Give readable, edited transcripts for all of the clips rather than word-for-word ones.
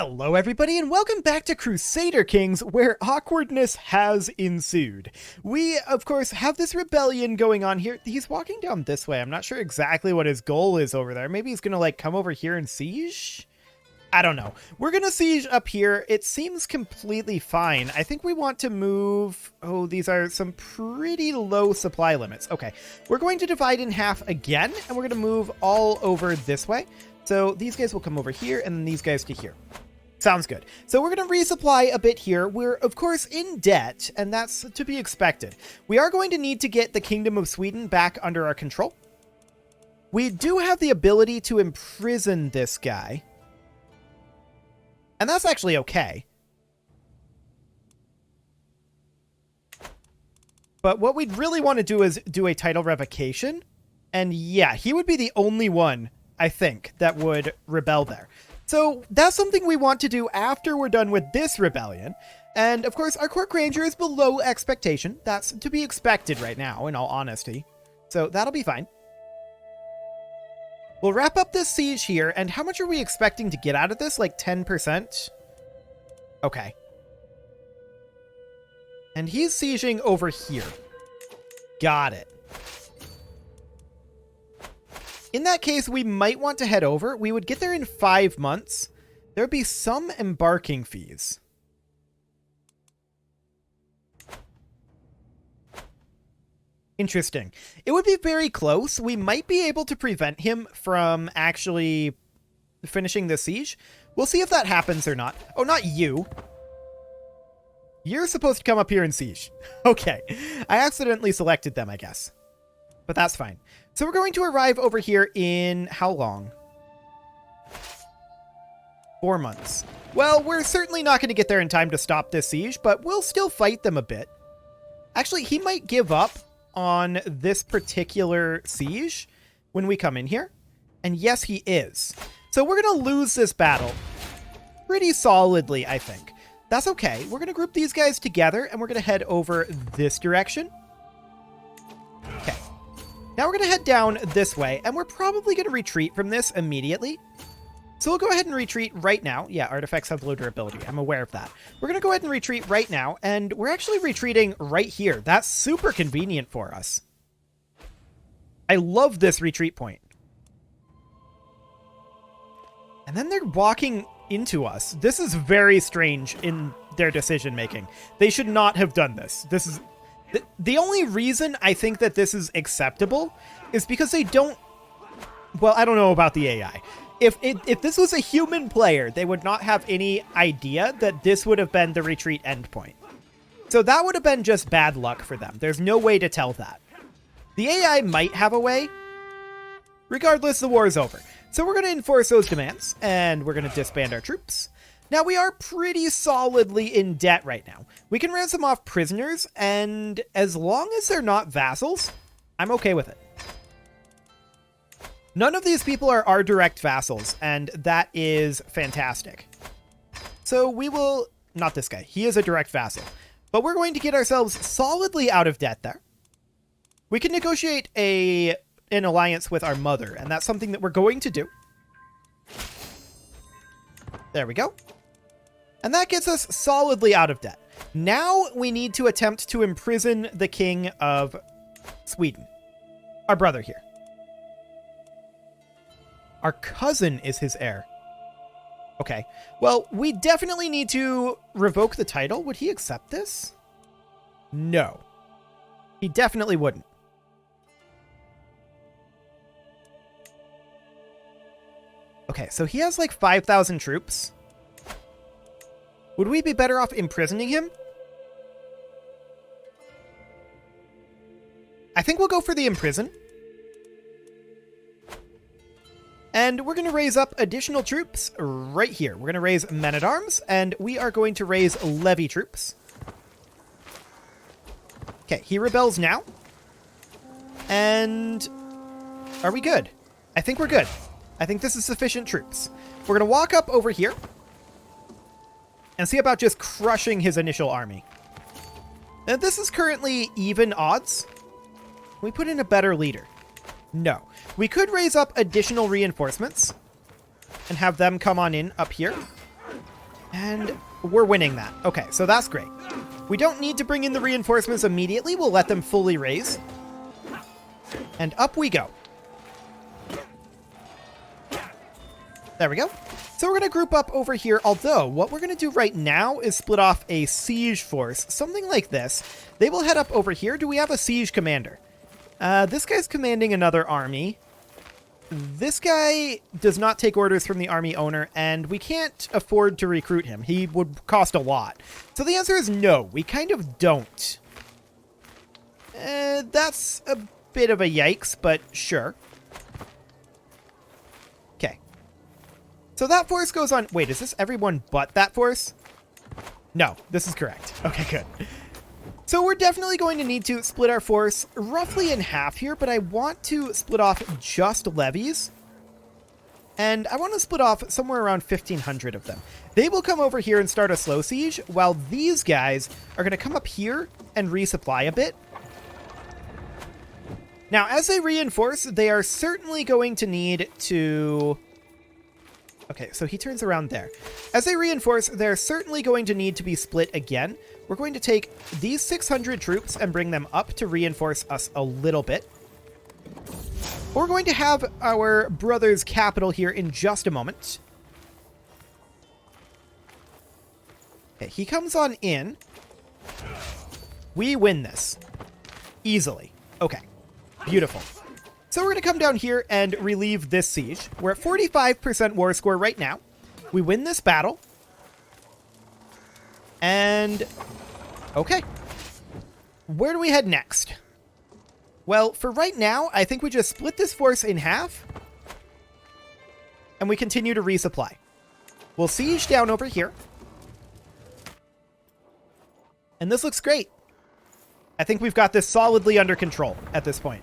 Hello everybody and welcome back to Crusader Kings, where awkwardness has ensued. We, of course, have this rebellion going on here. He's walking down this way. I'm not sure exactly what his goal is over there. Maybe he's gonna like come over here and siege? I don't know. We're gonna siege up here. It seems completely fine. I think we want to move... Oh, these are some pretty low supply limits. Okay, we're going to divide in half again, and we're gonna move all over this way. So these guys will come over here, and then these guys to here. Sounds good. So we're going to resupply a bit here. We're, of course, in debt, and that's to be expected. We are going to need to get the Kingdom of Sweden back under our control. We do have the ability to imprison this guy. And that's actually okay. But what we'd really want to do is do a title revocation. And yeah, he would be the only one, I think, that would rebel there. So that's something we want to do after we're done with this rebellion. And of course, our Court Granger is below expectation. That's to be expected right now, in all honesty. So that'll be fine. We'll wrap up this siege here. And how much are we expecting to get out of this? Like 10%? Okay. And he's sieging over here. Got it. In that case, we might want to head over. We would get there in 5 months. There would be some embarking fees. Interesting. It would be very close. We might be able to prevent him from actually finishing the siege. We'll see if that happens or not. Oh, not you. You're supposed to come up here and siege. Okay. I accidentally selected them, I guess. But that's fine. So we're going to arrive over here in how long? 4 months. Well, we're certainly not going to get there in time to stop this siege, but we'll still fight them a bit. Actually, he might give up on this particular siege when we come in here. And yes, he is. So we're going to lose this battle pretty solidly, I think. That's okay. We're going to group these guys together, and we're going to head over this direction. Okay. Now we're going to head down this way, and we're probably going to retreat from this immediately. So we'll go ahead and retreat right now. Yeah, artifacts have low durability. I'm aware of that. We're going to go ahead and retreat right now, and we're actually retreating right here. That's super convenient for us. I love this retreat point. And then they're walking into us. This is very strange in their decision making. They should not have done this. This is... The only reason I think that this is acceptable is because they don't... Well, I don't know about the AI. If this was a human player, they would not have any idea that this would have been the retreat endpoint. So that would have been just bad luck for them. There's no way to tell that. The AI might have a way. Regardless, the war is over. So we're going to enforce those demands, and we're going to disband our troops. Now, we are pretty solidly in debt right now. We can ransom off prisoners, and as long as they're not vassals, I'm okay with it. None of these people are our direct vassals, and that is fantastic. So we will... Not this guy. He is a direct vassal. But we're going to get ourselves solidly out of debt there. We can negotiate an alliance with our mother, and that's something that we're going to do. There we go. And that gets us solidly out of debt. Now we need to attempt to imprison the King of Sweden. Our brother here. Our cousin is his heir. Okay. Well, we definitely need to revoke the title. Would he accept this? No. He definitely wouldn't. Okay, so he has like 5,000 troops. Would we be better off imprisoning him? I think we'll go for the imprison. And we're going to raise up additional troops right here. We're going to raise men-at-arms, and we are going to raise levy troops. Okay, he rebels now. And are we good? I think we're good. I think this is sufficient troops. We're going to walk up over here and see about just crushing his initial army. Now, this is currently even odds. We put in a better leader. No. We could raise up additional reinforcements and have them come on in up here. And we're winning that. Okay, so that's great. We don't need to bring in the reinforcements immediately. We'll let them fully raise. And up we go. There we go. So we're going to group up over here, although what we're going to do right now is split off a siege force, something like this. They will head up over here. Do we have a siege commander? This guy's commanding another army. This guy does not take orders from the army owner, and we can't afford to recruit him. He would cost a lot. So the answer is no, we kind of don't. That's a bit of a yikes, but sure. Okay. So that force goes on... Wait, is this everyone but that force? No, this is correct. Okay, good. So we're definitely going to need to split our force roughly in half here, but I want to split off just levies. And I want to split off somewhere around 1,500 of them. They will come over here and start a slow siege, while these guys are going to come up here and resupply a bit. Now, as they reinforce, they are certainly going to need to... Okay, so he turns around there. As they reinforce, they're certainly going to need to be split again. We're going to take these 600 troops and bring them up to reinforce us a little bit. We're going to have our brother's capital here in just a moment. Okay, he comes on in. We win this. Easily. Okay, beautiful. So we're going to come down here and relieve this siege. We're at 45% war score right now. We win this battle. And... okay. Where do we head next? Well, for right now, I think we just split this force in half. And we continue to resupply. We'll siege down over here. And this looks great. I think we've got this solidly under control at this point.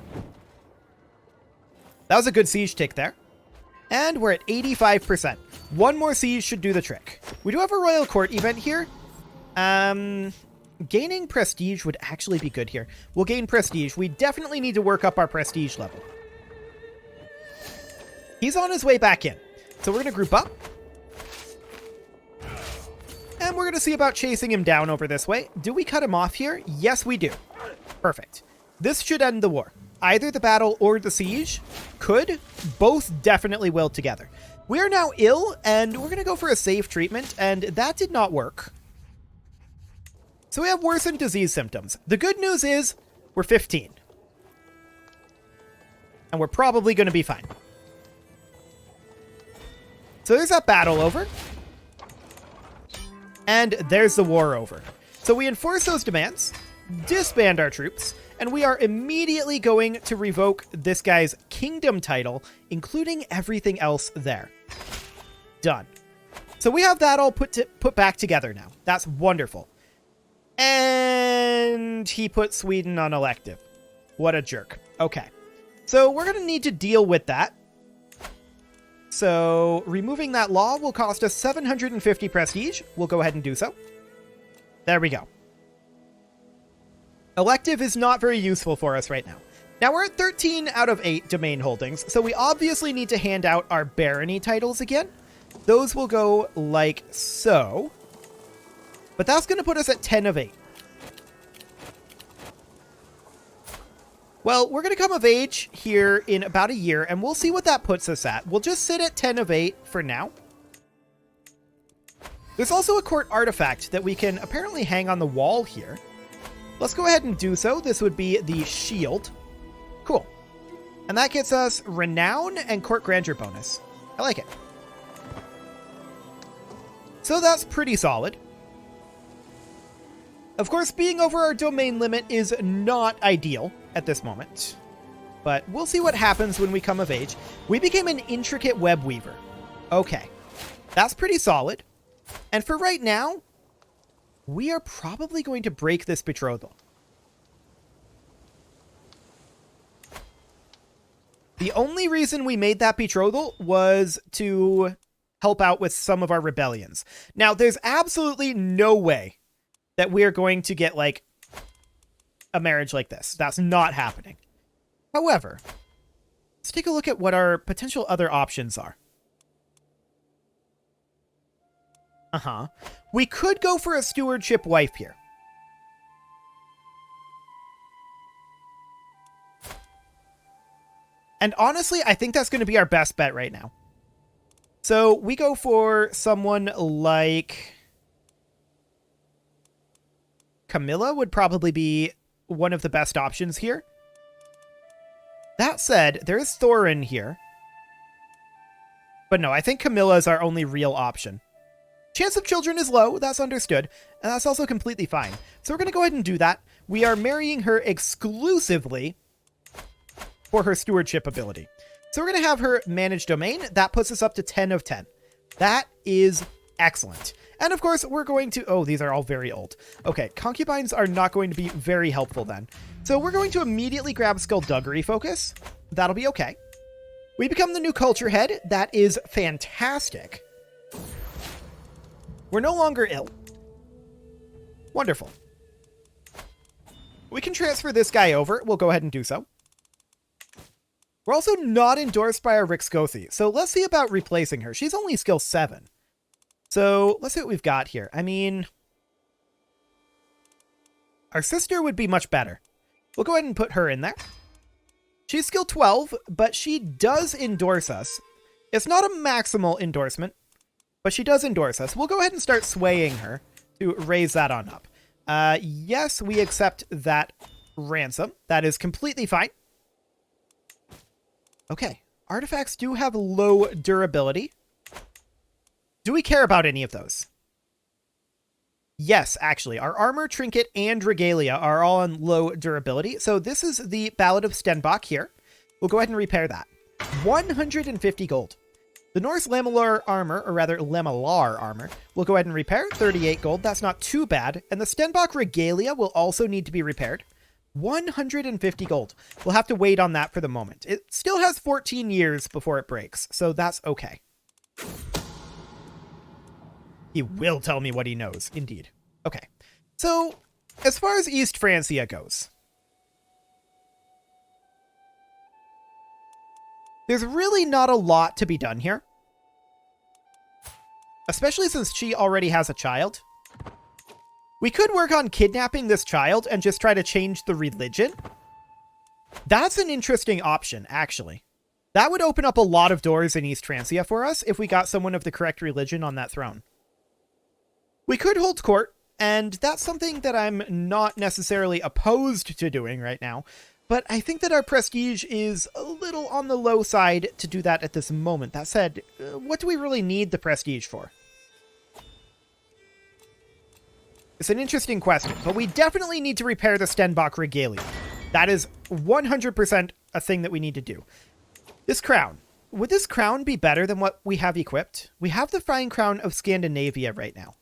That was a good siege tick there. And we're at 85%. One more siege should do the trick. We do have a royal court event here. Gaining prestige would actually be good here. We'll gain prestige. We definitely need to work up our prestige level. He's on his way back in. So we're going to group up. And we're going to see about chasing him down over this way. Do we cut him off here? Yes, we do. Perfect. This should end the war. Either the battle or the siege could. Both definitely will together. We are now ill, and we're going to go for a safe treatment, and that did not work. So we have worsened disease symptoms. The good news is we're 15. And we're probably going to be fine. So there's that battle over. And there's the war over. So we enforce those demands, disband our troops, and we are immediately going to revoke this guy's kingdom title, including everything else there. Done. So we have that all put back together now. That's wonderful. And he put Sweden on elective. What a jerk. Okay. So we're going to need to deal with that. So removing that law will cost us 750 prestige. We'll go ahead and do so. There we go. Elective is not very useful for us right now. Now we're at 13 out of 8 domain holdings, so we obviously need to hand out our barony titles again. Those will go like so. But that's going to put us at 10 of 8. Well, we're going to come of age here in about a year, and we'll see what that puts us at. We'll just sit at 10 of 8 for now. There's also a court artifact that we can apparently hang on the wall here. Let's go ahead and do so. This would be the shield. Cool. And that gets us renown and court grandeur bonus. I like it. So that's pretty solid. Of course, being over our domain limit is not ideal at this moment. But we'll see what happens when we come of age. We became an intricate web weaver. Okay. That's pretty solid. And for right now, we are probably going to break this betrothal. The only reason we made that betrothal was to help out with some of our rebellions. Now, there's absolutely no way that we're going to get, like, a marriage like this. That's not happening. However, let's take a look at what our potential other options are. Uh-huh. We could go for a stewardship wife here. And honestly, I think that's going to be our best bet right now. So we go for someone like Camilla would probably be one of the best options here. That said, there is Thorin here. But no, I think Camilla is our only real option. Chance of children is low, that's understood, and that's also completely fine. So we're going to go ahead and do that. We are marrying her exclusively for her stewardship ability. So we're going to have her manage domain. That puts us up to 10 of 10. That is excellent. And of course, we're going to... Oh, these are all very old. Okay, concubines are not going to be very helpful then. So we're going to immediately grab Skullduggery focus. That'll be okay. We become the new culture head. That is fantastic. We're no longer ill. Wonderful. We can transfer this guy over. We'll go ahead and do so. We're also not endorsed by our Rixgothi, so let's see about replacing her. She's only skill 7. So let's see what we've got here. I mean, our sister would be much better. We'll go ahead and put her in there. She's skill 12, but she does endorse us. It's not a maximal endorsement, but she does endorse us. We'll go ahead and start swaying her to raise that on up. Yes, we accept that ransom. That is completely fine. Okay, artifacts do have low durability. Do we care about any of those? Yes, actually. Our armor, trinket, and regalia are all on low durability. So this is the Ballad of Stenbock here. We'll go ahead and repair that. 150 gold. The Norse Lamellar armor, or rather Lamellar armor, we'll go ahead and repair. 38 gold. That's not too bad. And the Stenbock regalia will also need to be repaired. 150 gold. We'll have to wait on that for the moment. It still has 14 years before it breaks, so that's okay. He will tell me what he knows, indeed. Okay, so as far as East Francia goes, there's really not a lot to be done here. Especially since she already has a child. We could work on kidnapping this child and just try to change the religion. That's an interesting option, actually. That would open up a lot of doors in East Francia for us if we got someone of the correct religion on that throne. We could hold court, and that's something that I'm not necessarily opposed to doing right now, but I think that our prestige is a little on the low side to do that at this moment. That said, what do we really need the prestige for? It's an interesting question, but we definitely need to repair the Stenbock regalia. That is 100% a thing that we need to do. This crown. Would this crown be better than what we have equipped? We have the Fine Crown of Scandinavia right now.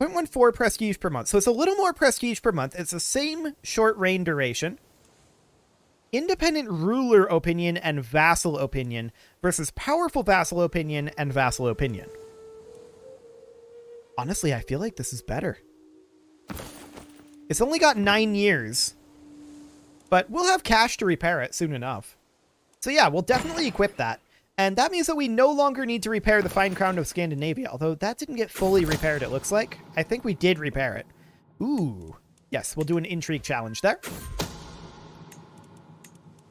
0.14 prestige per month. So it's a little more prestige per month. It's the same short reign duration. Independent ruler opinion and vassal opinion versus powerful vassal opinion and vassal opinion. Honestly, I feel like this is better. It's only got 9 years, but we'll have cash to repair it soon enough. So yeah, we'll definitely equip that. And that means that we no longer need to repair the Fine Crown of Scandinavia, although that didn't get fully repaired, it looks like. I think we did repair it. Ooh. Yes, we'll do an intrigue challenge there.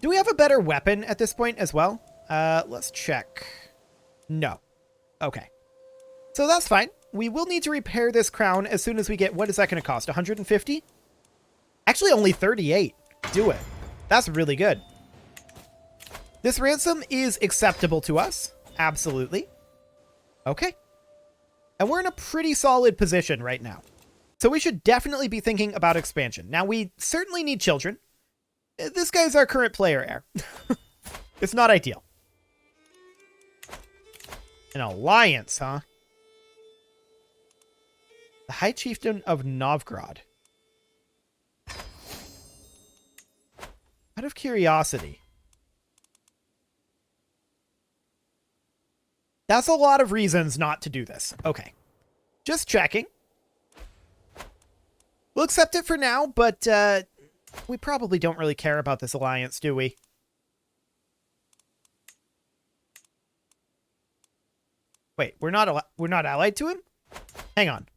Do we have a better weapon at this point as well? Let's check. No. Okay. So that's fine. We will need to repair this crown as soon as we get... What is that going to cost? 150? Actually, only 38. Do it. That's really good. This ransom is acceptable to us. Absolutely. Okay. And we're in a pretty solid position right now. So we should definitely be thinking about expansion. Now, we certainly need children. This guy's our current player heir. It's not ideal. An alliance, huh? The High Chieftain of Novgorod. Out of curiosity. That's a lot of reasons not to do this. Okay. Just checking. We'll accept it for now, but we probably don't really care about this alliance, do we? Wait, we're not allied to him? Hang on.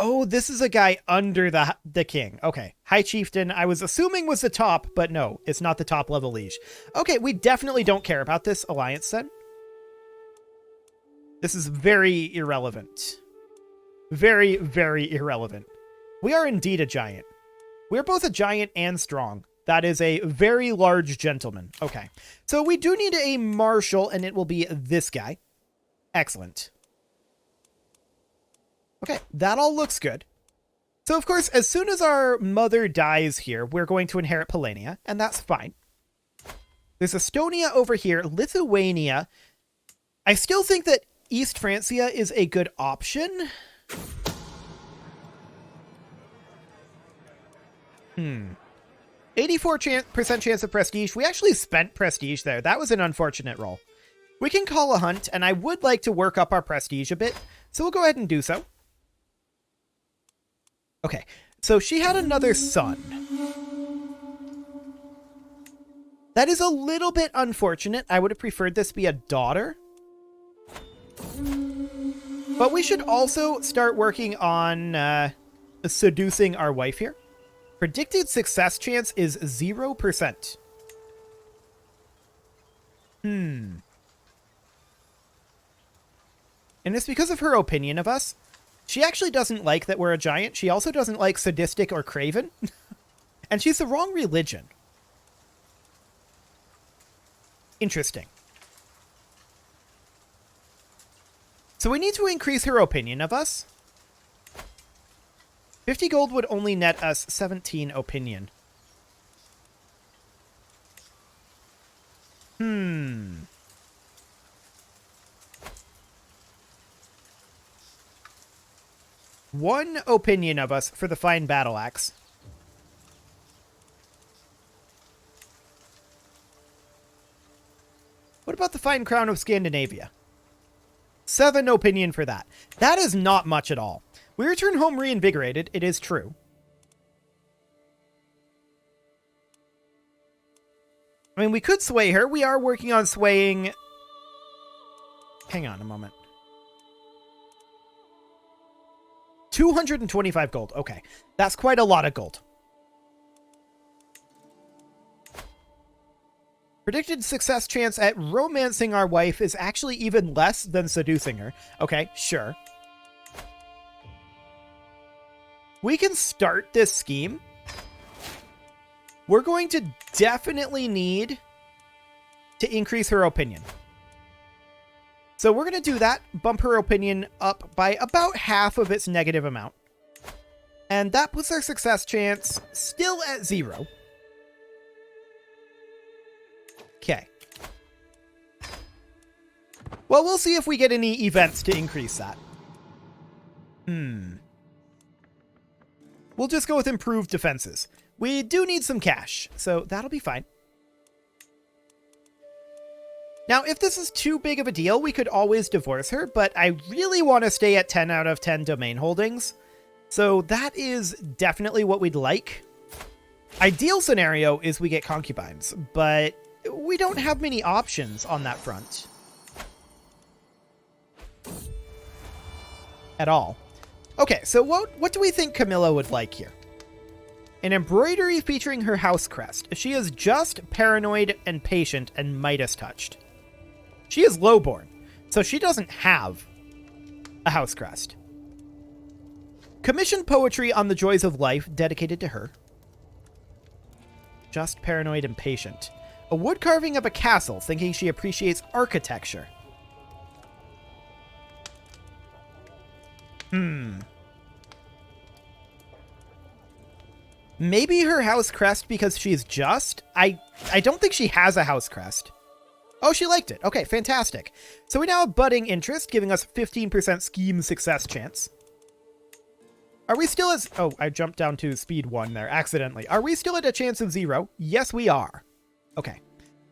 Oh, this is a guy under the king. Okay. High Chieftain, I was assuming was the top, but no, it's not the top level liege. Okay, we definitely don't care about this alliance then. This is very irrelevant. Very, very irrelevant. We are indeed a giant. We're both a giant and strong. That is a very large gentleman. Okay. So we do need a marshal, and it will be this guy. Excellent. Okay, that all looks good. So, of course, as soon as our mother dies here, we're going to inherit Polania, and that's fine. There's Estonia over here, Lithuania. I still think that East Francia is a good option. 84% chance of prestige. We actually spent prestige there. That was an unfortunate roll. We can call a hunt, and I would like to work up our prestige a bit, so we'll go ahead and do so. Okay, so she had another son. That is a little bit unfortunate. I would have preferred this be a daughter. But we should also start working on seducing our wife here. Predicted success chance is 0%. And it's because of her opinion of us. She actually doesn't like that we're a giant. She also doesn't like sadistic or craven. And she's the wrong religion. Interesting. So we need to increase her opinion of us. 50 gold would only net us 17 opinion. One opinion of us for the fine battle axe. What about the fine crown of Scandinavia? 7 opinion for that. That is not much at all. We return home reinvigorated, it is true. I mean, we could sway her. We are working on swaying... Hang on a moment. 225 gold. Okay. That's quite a lot of gold. Predicted success chance at romancing our wife is actually even less than seducing her. Okay, sure. We can start this scheme. We're going to definitely need to increase her opinion. So we're going to do that, bump her opinion up by about half of its negative amount. And that puts our success chance still at 0. Okay. Well, we'll see if we get any events to increase that. We'll just go with improved defenses. We do need some cash, so that'll be fine. Now, if this is too big of a deal, we could always divorce her, but I really want to stay at 10 out of 10 domain holdings. So that is definitely what we'd like. Ideal scenario is we get concubines, but we don't have many options on that front. At all. Okay, so what do we think Camilla would like here? An embroidery featuring her house crest. She is just paranoid and patient and Midas touched. She is lowborn, so she doesn't have a house crest. Commission poetry on the joys of life dedicated to her. Just paranoid and patient. A wood carving of a castle, thinking she appreciates architecture. Maybe her house crest because she's just? I don't think she has a house crest. Oh, she liked it. Okay, fantastic. So we now have budding interest, giving us 15% scheme success chance. Are we still as... Oh, I jumped down to speed 1 there, accidentally. Are we still at a chance of 0? Yes, we are. Okay.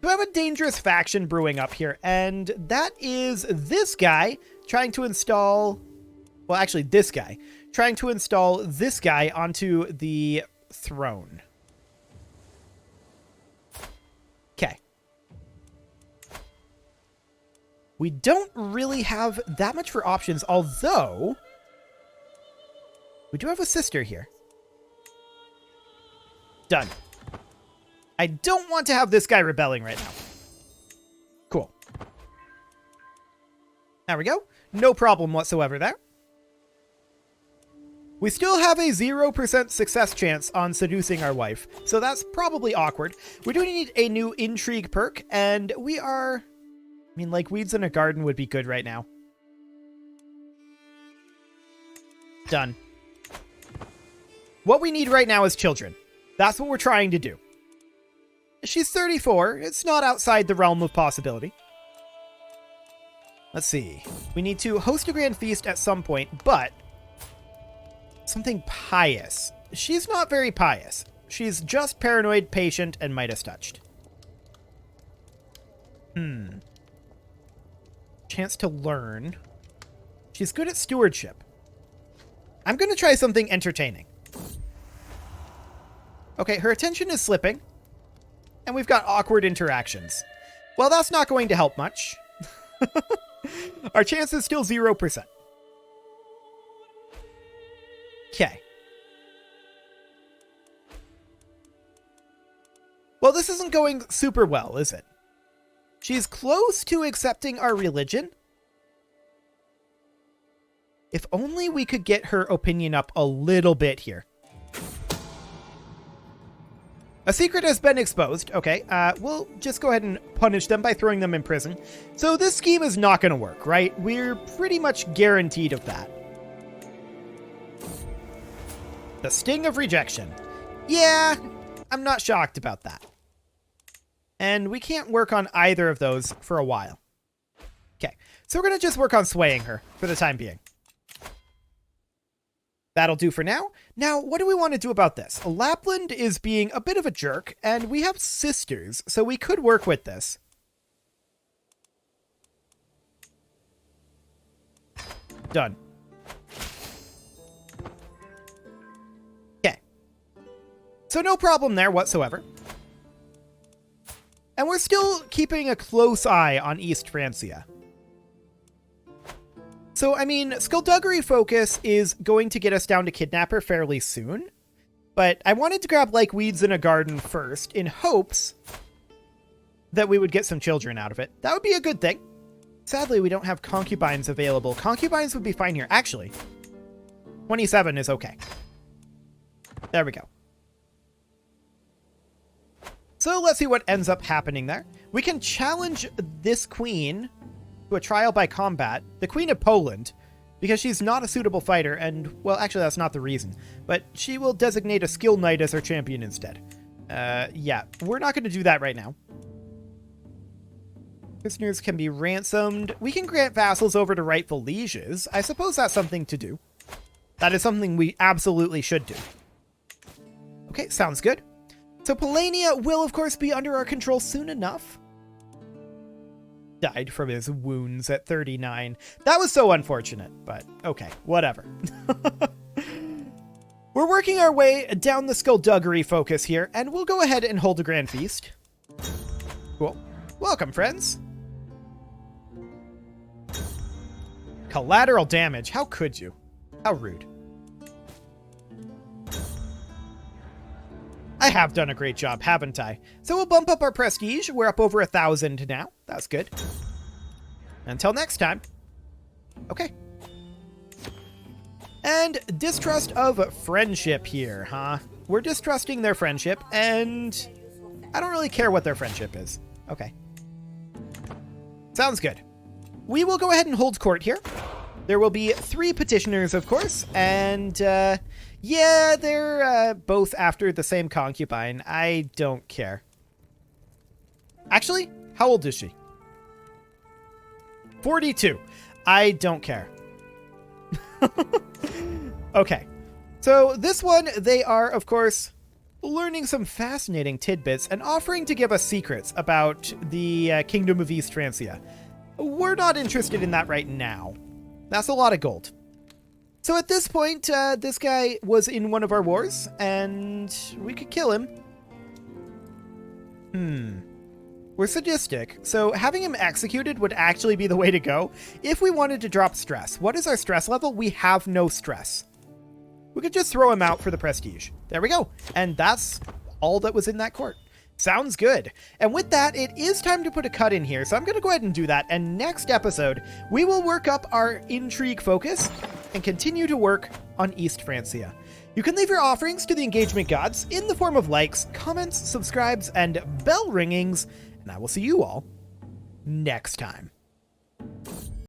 So I have a dangerous faction brewing up here, and that is this guy trying to install... Well, actually, this guy. Trying to install this guy onto the throne. Okay. We don't really have that much for options, although we do have a sister here. Done. I don't want to have this guy rebelling right now. Cool. There we go. No problem whatsoever there. We still have a 0% success chance on seducing our wife, so that's probably awkward. We do need a new intrigue perk, and we are... I mean, like, weeds in a garden would be good right now. Done. What we need right now is children. That's what we're trying to do. She's 34. It's not outside the realm of possibility. Let's see. We need to host a grand feast at some point, but... something pious. She's not very pious. She's just paranoid, patient, and Midas touched. Chance to learn. She's good at stewardship. I'm going to try something entertaining. Okay, her attention is slipping. And we've got awkward interactions. Well, that's not going to help much. Our chance is still 0%. Okay. Well, this isn't going super well, is it? She's close to accepting our religion. If only we could get her opinion up a little bit here. A secret has been exposed. Okay, we'll just go ahead and punish them by throwing them in prison. So this scheme is not going to work, right? We're pretty much guaranteed of that. The sting of rejection. Yeah, I'm not shocked about that. And we can't work on either of those for a while. Okay, so we're going to just work on swaying her for the time being. That'll do for now. Now, what do we want to do about this? Lapland is being a bit of a jerk, and we have sisters, so we could work with this. Done. Okay. So no problem there whatsoever. And we're still keeping a close eye on East Francia. So, I mean, skullduggery focus is going to get us down to kidnapper fairly soon. But I wanted to grab like weeds in a garden first in hopes that we would get some children out of it. That would be a good thing. Sadly, we don't have concubines available. Concubines would be fine here. Actually, 27 is okay. There we go. So let's see what ends up happening there. We can challenge this queen to a trial by combat, the Queen of Poland, because she's not a suitable fighter, and, well, actually that's not the reason, but she will designate a skill knight as her champion instead. Yeah, we're not going to do that right now. Prisoners can be ransomed. We can grant vassals over to rightful lieges. I suppose that's something to do. That is something we absolutely should do. Okay, sounds good. So Polania will, of course, be under our control soon enough. Died from his wounds at 39. That was so unfortunate, but okay, whatever. We're working our way down the skullduggery focus here, and we'll go ahead and hold a grand feast. Cool. Welcome, friends. Collateral damage. How could you? How rude. I have done a great job, haven't I? So we'll bump up our prestige. We're up over 1,000 now. That's good. Until next time. Okay. And distrust of friendship here, huh? We're distrusting their friendship, and I don't really care what their friendship is. Okay. Sounds good. We will go ahead and hold court here. There will be 3 petitioners, of course, and yeah, they're both after the same concubine. I don't care. Actually, how old is she? 42. I don't care. Okay. So this one, they are, of course, learning some fascinating tidbits and offering to give us secrets about the Kingdom of East Francia. We're not interested in that right now. That's a lot of gold. So at this point, this guy was in one of our wars, and we could kill him. We're sadistic, so having him executed would actually be the way to go if we wanted to drop stress. What is our stress level? We have no stress. We could just throw him out for the prestige. There we go. And that's all that was in that court. Sounds good. And with that, it is time to put a cut in here, so I'm going to go ahead and do that. And next episode, we will work up our intrigue focus and continue to work on East Francia. You can leave your offerings to the engagement gods in the form of likes, comments, subscribes, and bell ringings, and I will see you all next time.